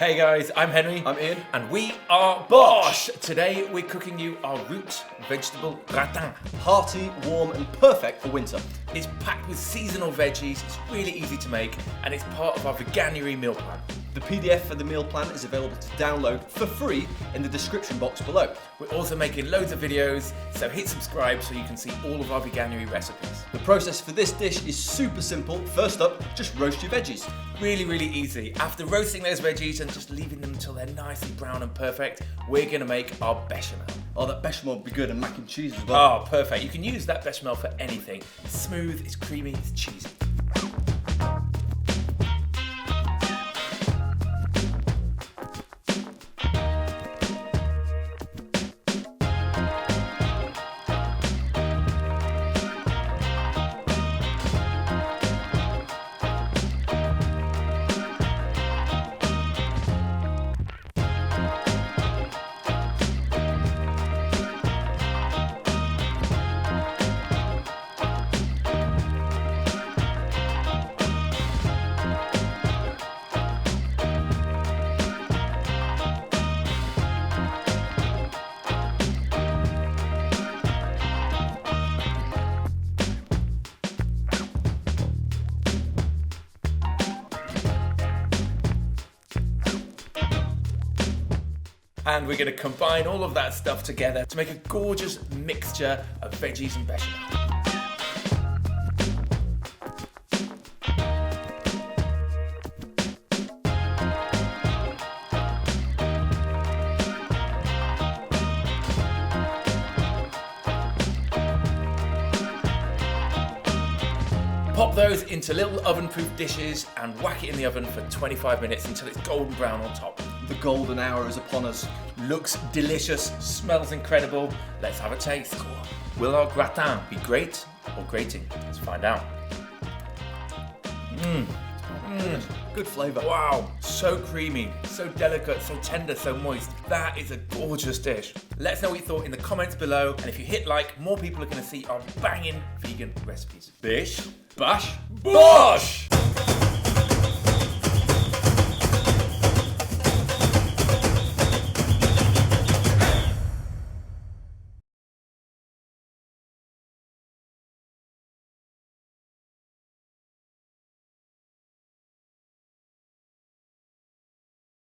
Hey guys, I'm Henry. I'm Ian. And we are BOSH. Today we're cooking you our root vegetable gratin. Hearty, warm and perfect for winter. It's packed with seasonal veggies, it's really easy to make, and it's part of our veganuary meal plan. The PDF for the meal plan is available to download for free in the description box below. We're also making loads of videos, so hit subscribe so you can see all of our veganuary recipes. The process for this dish is super simple. First up, just roast your veggies. Really easy. After roasting those veggies and just leaving them until they're nicely brown and perfect, we're going to make our bechamel. Oh, that bechamel would be good and mac and cheese as well. Oh, perfect. You can use that bechamel for anything. It's smooth, it's creamy, it's cheesy. And we're going to combine all of that stuff together to make a gorgeous mixture of veggies and bechamel. Pop those into little oven-proof dishes and whack it in the oven for 25 minutes until it's golden brown on top. The golden hour is upon us. Looks delicious, smells incredible. Let's have a taste. Will our gratin be great or grating? Let's find out. Good flavour. Wow, so creamy, so delicate, so tender, so moist. That is a gorgeous dish. Let us know what you thought in the comments below, and if you hit like, more people are going to see our banging vegan recipes. Bish, Bash. BOSH!